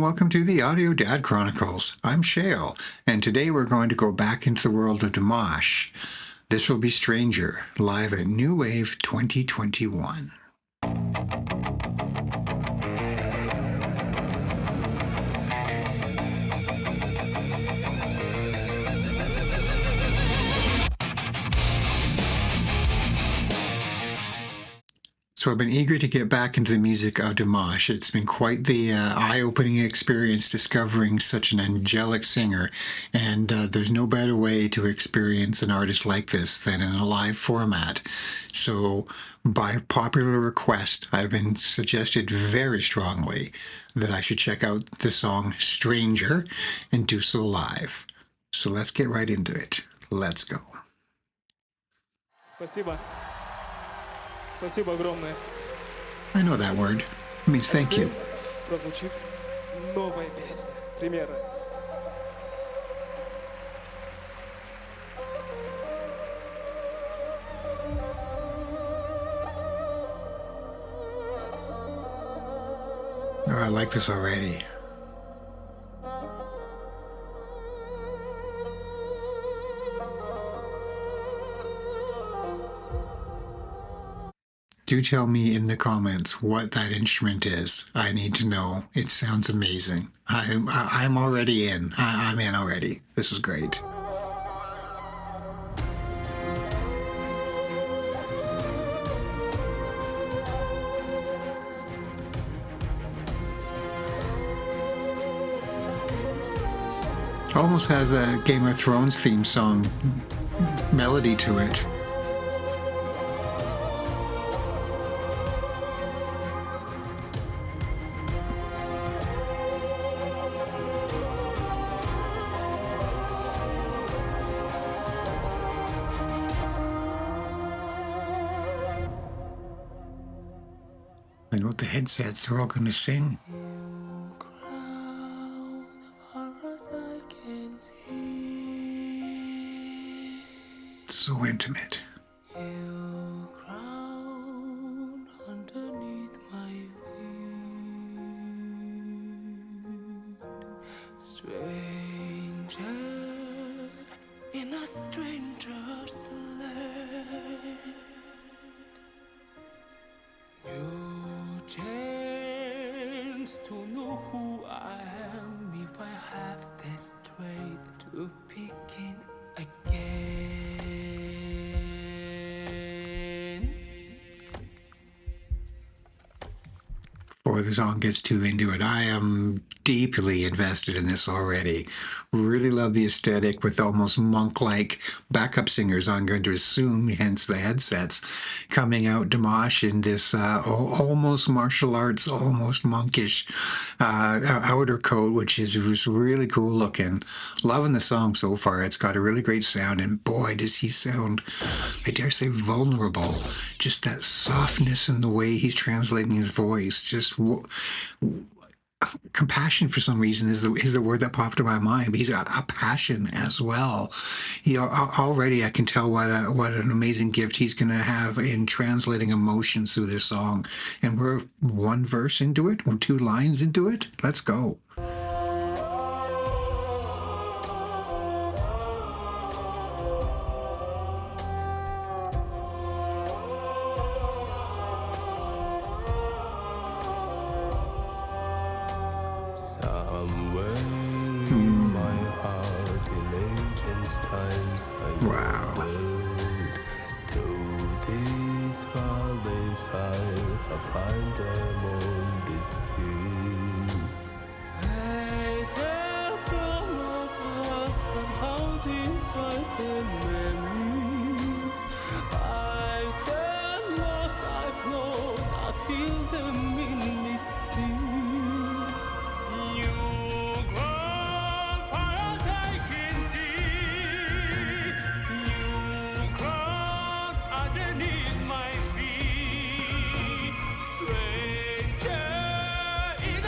welcome to the Audio Dad Chronicles. I'm Shale, and today we're going to go back into the world of Dimash. This will be Stranger, live at New Wave 2021. So I've been eager to get back into the music of Dimash. It's been quite the eye-opening experience discovering such an angelic singer, and there's no better way to experience an artist like this than in a live format. So by popular request, I've been suggested very strongly that I should check out the song Stranger and do so live. So let's get right into it. Let's go. Спасибо. Спасибо огромное. I know that word. It means thank you. Прозвучит новая песня. Примеры. Oh, I like this already. Do tell me in the comments what that instrument is. I need to know. It sounds amazing. I'm already in. I'm in already. This is great. Almost has a Game of Thrones theme song melody to it. I know the headsets are all going to sing. It's so intimate. Stranger in a stranger's land. New chance to know who I am if I have the strength to begin again. Before the song gets too into it, I am deeply invested in this already. Really love the aesthetic with almost monk-like backup singers, I'm going to assume, hence the headsets, coming out Dimash in this almost martial arts, almost monkish outer coat, which is really cool looking. Loving the song so far. It's got a really great sound, and boy, does he sound, I dare say, vulnerable. Just that softness in the way he's translating his voice. Just compassion, for some reason, is the word that popped in my mind. But he's got a passion as well. Already I can tell what an amazing gift he's going to have in translating emotions through this song. And we're one verse into it, or two lines into it. Let's go. Somewhere in my heart, in ancient times, I Wow. wondered, through these valleys I have climbed them on these hills. Faces from us and holding by their memories. I've said lost, I've lost, I feel them in this sea. Stranger in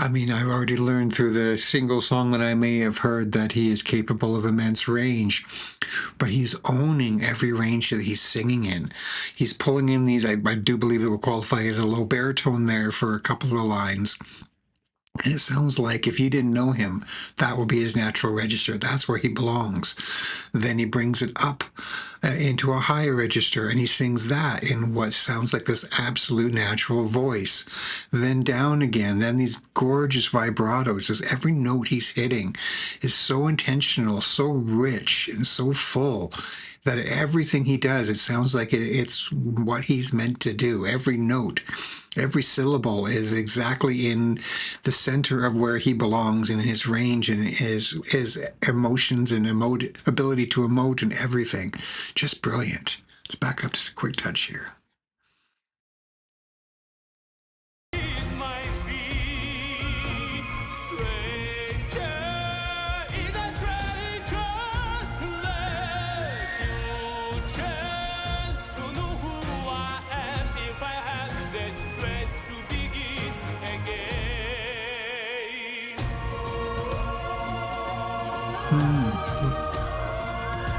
I mean, I've already learned through the single song that I may have heard that he is capable of immense range, but he's owning every range that he's singing in. He's pulling in these, I do believe it will qualify as a low baritone there for a couple of the lines. And it sounds like if you didn't know him, that will be his natural register. That's where he belongs. Then he brings it up into a higher register and he sings that in what sounds like this absolute natural voice. Then down again, then these gorgeous vibratos. As every note he's hitting is so intentional, so rich, and so full that everything he does, it sounds like it's what he's meant to do. Every note, every syllable is exactly in the center of where he belongs in his range and his emotions and ability to emote and everything. Just brilliant. Let's back up just a quick touch here.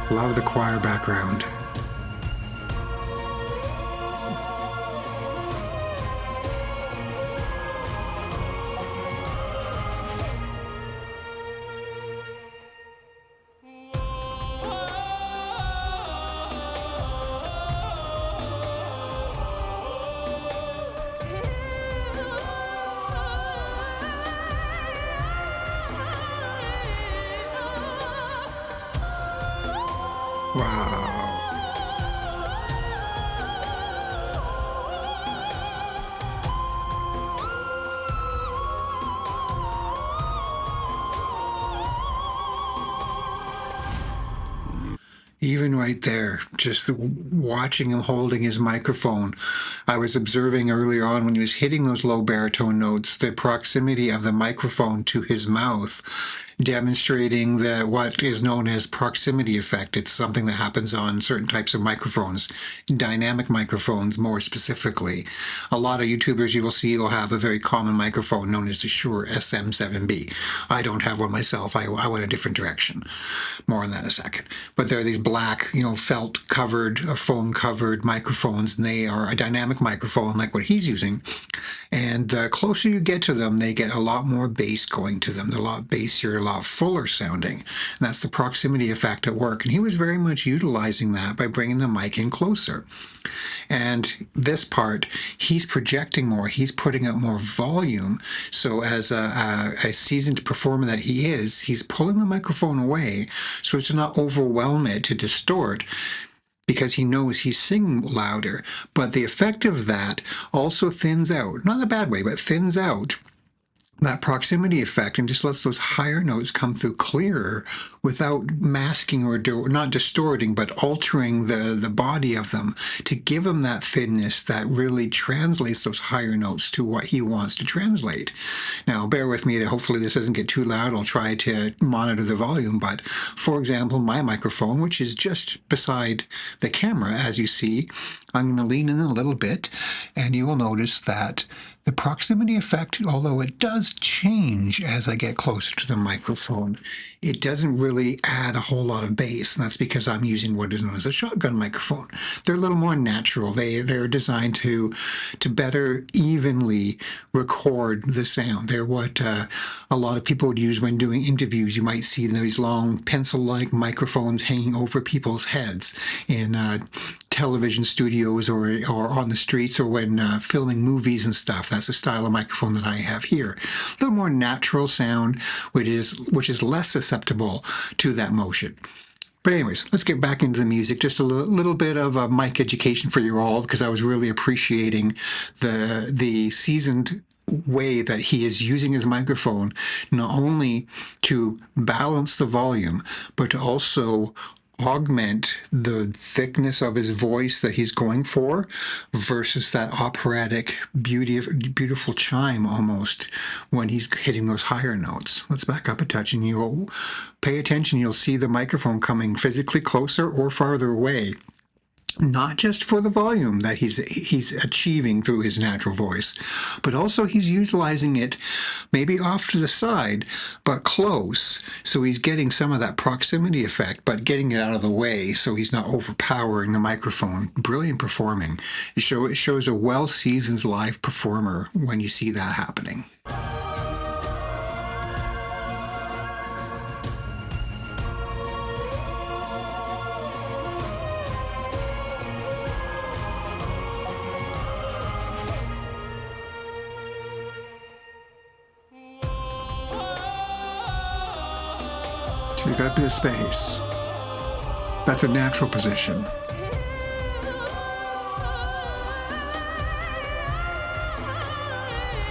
Love the choir background. Wow. Even right there, just watching him holding his microphone, I was observing earlier on when he was hitting those low baritone notes, the proximity of the microphone to his mouth, demonstrating what is known as proximity effect. It's something that happens on certain types of microphones, dynamic microphones more specifically. A lot of YouTubers you will see will have a very common microphone known as the Shure SM7B. I don't have one myself. I went a different direction. More on that in a second. But there are these black, felt covered, foam covered microphones, and they are a dynamic microphone like what he's using. And the closer you get to them, they get a lot more bass going to them. They're a lot bassier, a lot fuller sounding. And that's the proximity effect at work. And he was very much utilizing that by bringing the mic in closer. And this part, he's projecting more. He's putting out more volume. So as a seasoned performer that he is, he's pulling the microphone away so as to not overwhelm it, to distort, because he knows he's singing louder. But the effect of that also thins out, not in a bad way, but thins out that proximity effect and just lets those higher notes come through clearer without masking or not distorting, but altering the body of them to give them that thinness that really translates those higher notes to what he wants to translate. Now, bear with me that hopefully this doesn't get too loud. I'll try to monitor the volume, but for example, my microphone, which is just beside the camera, as you see, I'm going to lean in a little bit and you will notice that the proximity effect, although it does change as I get closer to the microphone, it doesn't really add a whole lot of bass, and that's because I'm using what is known as a shotgun microphone. They're a little more natural. They're designed to better evenly record the sound. They're what a lot of people would use when doing interviews. You might see these long pencil-like microphones hanging over people's heads in television studios or on the streets, or when filming movies and stuff. That's the style of microphone that I have here. A little more natural sound, which is less susceptible to that motion. But anyways, let's get back into the music. Just a little bit of a mic education for you all, because I was really appreciating the seasoned way that he is using his microphone, not only to balance the volume, but to also augment the thickness of his voice that he's going for versus that operatic beautiful chime almost when he's hitting those higher notes. Let's back up a touch and you'll pay attention. You'll see the microphone coming physically closer or farther away not just for the volume that he's achieving through his natural voice, but also he's utilizing it maybe off to the side, but close. So he's getting some of that proximity effect, but getting it out of the way so he's not overpowering the microphone. Brilliant performing. It shows a well-seasoned live performer when you see that happening. So you got a bit of space. That's a natural position.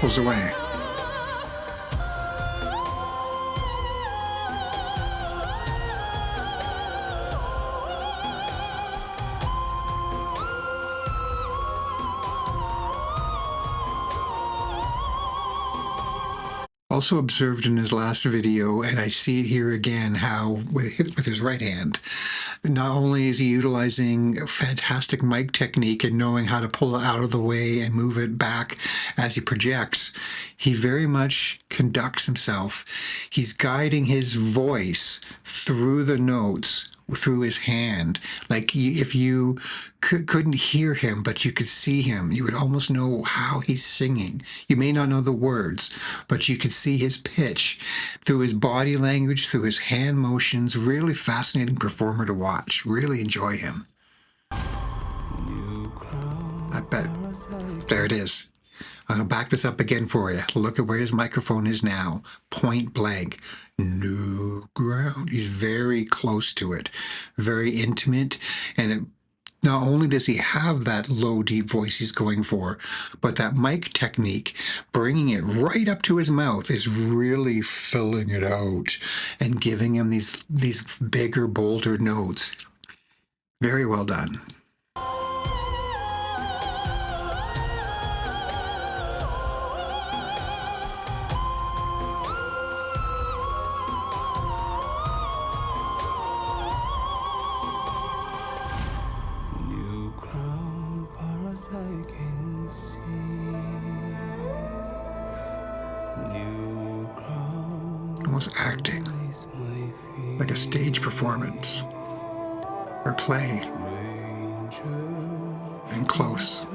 Pulls away. Also observed in his last video, and I see it here again, how with his right hand, not only is he utilizing fantastic mic technique and knowing how to pull it out of the way and move it back as he projects, he very much conducts himself. He's guiding his voice through the notes through his hand. Like if you couldn't hear him, but you could see him, you would almost know how he's singing. You may not know the words, but you could see his pitch through his body language, through his hand motions. Really fascinating performer to watch. Really enjoy him. I bet. There it is. I'm going to back this up again for you. Look at where his microphone is now. Point blank. New ground. He's very close to it. Very intimate. And not only does he have that low, deep voice he's going for, but that mic technique, bringing it right up to his mouth, is really filling it out and giving him these bigger, bolder notes. Very well done. Almost acting like a stage performance or play, and close.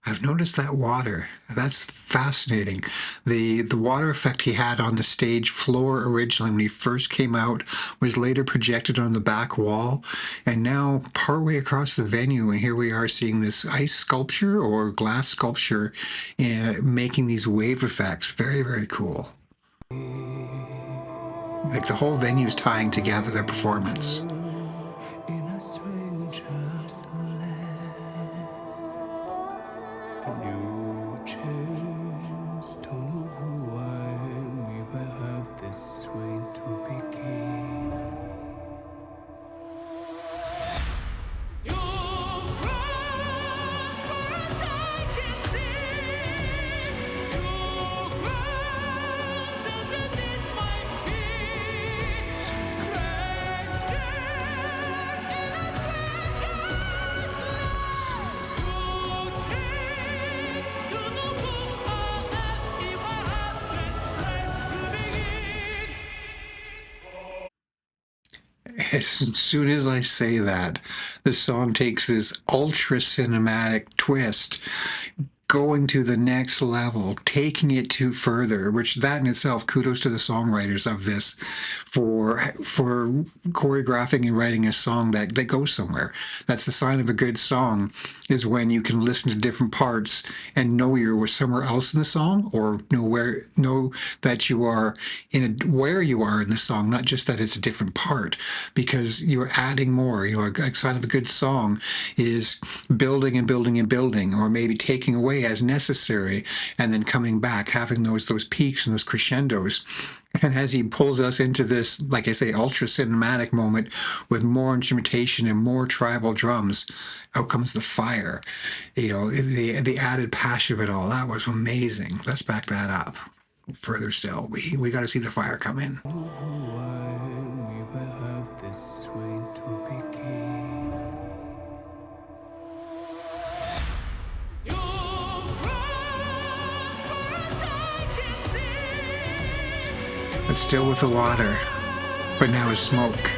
I've noticed that water. That's fascinating. The water effect he had on the stage floor originally when he first came out was later projected on the back wall, and now partway across the venue, and here we are seeing this ice sculpture or glass sculpture making these wave effects. Very, very cool. Like the whole venue's tying together their performance. As soon as I say that, the song takes this ultra cinematic twist, going to the next level, taking it to further, which that in itself, kudos to the songwriters of this for choreographing and writing a song that goes somewhere. That's the sign of a good song, is when you can listen to different parts and know you're somewhere else in the song, or know that you are where you are in the song, not just that it's a different part, because you're adding more. You know, a sign of a good song is building and building and building, or maybe taking away as necessary and then coming back, having those peaks and those crescendos. And as he pulls us into this, like I say, ultra cinematic moment with more instrumentation and more tribal drums, out comes the fire. You know, the added passion of it all. That was amazing. Let's back that up further still. We got to see the fire come in. the strain to begin. You run as I can see. But still with the water, but now it's smoke.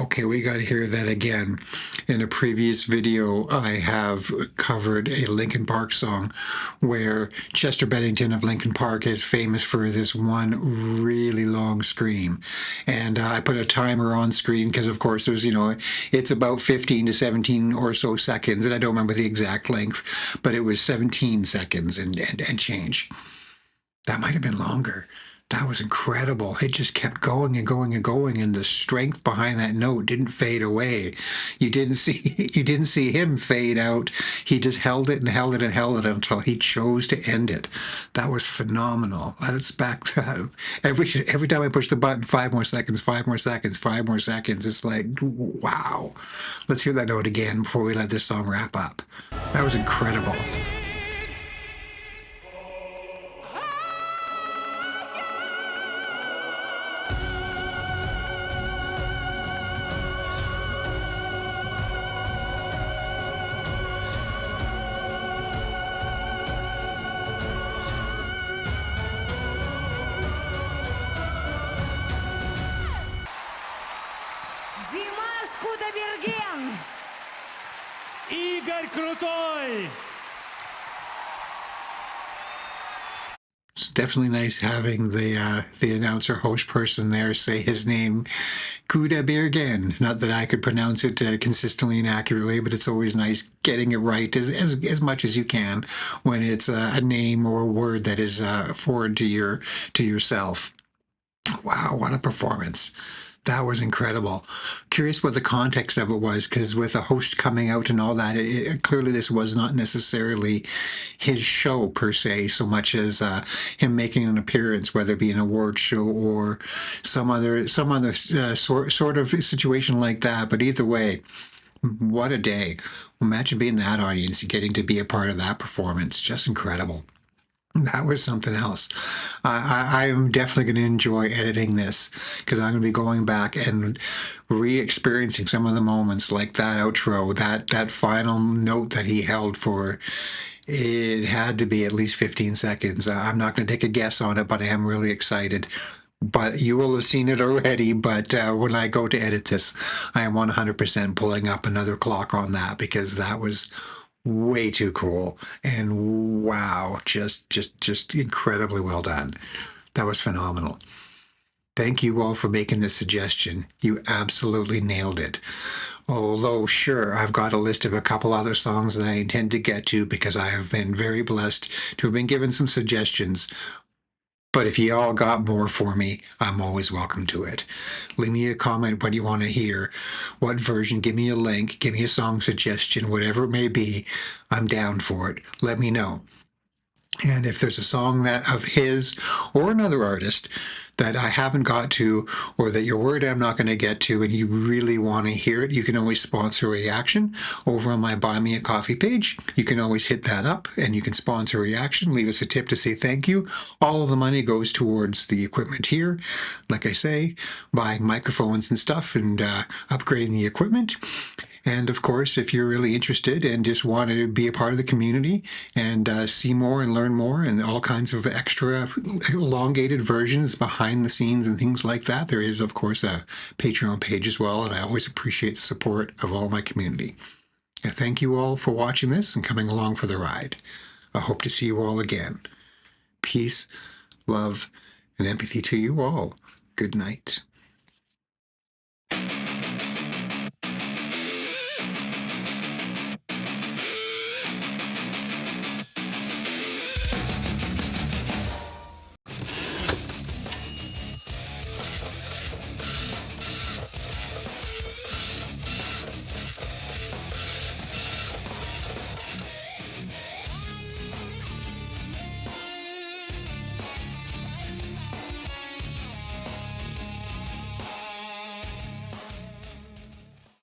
Okay, we got to hear that again. In a previous video, I have covered a Linkin Park song where Chester Bennington of Linkin Park is famous for this one really long scream. And I put a timer on screen because, of course, there's, it's about 15 to 17 or so seconds. And I don't remember the exact length, but it was 17 seconds and change. That might have been longer. That was incredible. It just kept going and going and going, and the strength behind that note didn't fade away. You didn't see him fade out. He just held it and held it and held it until he chose to end it. That was phenomenal. And it's back to every time I push the button, 5 more seconds, 5 more seconds, 5 more seconds. It's like, wow. Let's hear that note again before we let this song wrap up. That was incredible. Dimash Qudaibergen. Игорь Крутой! It's definitely nice having the announcer host person there say his name, Qudaibergen. Not that I could pronounce it consistently and accurately, but it's always nice getting it right as much as you can when it's a name or a word that is foreign to yourself. Wow, what a performance. That was incredible. Curious what the context of it was, because with a host coming out and all that, clearly this was not necessarily his show per se, so much as him making an appearance, whether it be an award show or some other sort of situation like that. But either way, what a day. Imagine being that audience and getting to be a part of that performance. Just incredible. That was something else. I'm definitely going to enjoy editing this because I'm going to be going back and re-experiencing some of the moments like that outro, that final note that he held for, it had to be at least 15 seconds. I'm not going to take a guess on it, but I am really excited. But you will have seen it already. But when I go to edit this, I am 100% pulling up another clock on that because that was way too cool, and wow, just incredibly well done. That was phenomenal. Thank you all for making this suggestion. You absolutely nailed it. Although, sure, I've got a list of a couple other songs that I intend to get to because I have been very blessed to have been given some suggestions. But if you all got more for me, I'm always welcome to it. Leave me a comment what you want to hear, what version, give me a link, give me a song suggestion, whatever it may be. I'm down for it. Let me know. And if there's a song that of his or another artist that I haven't got to, or that you're worried I'm not going to get to, and you really want to hear it, you can always sponsor a reaction over on my Buy Me a Coffee page. You can always hit that up and you can sponsor a reaction, leave us a tip to say thank you. All of the money goes towards the equipment here. Like I say, buying microphones and stuff and upgrading the equipment. And of course, if you're really interested and just want to be a part of the community and see more and learn more and all kinds of extra elongated versions behind the scenes and things like that, there is, of course, a Patreon page as well. And I always appreciate the support of all my community. I thank you all for watching this and coming along for the ride. I hope to see you all again. Peace, love, and empathy to you all. Good night.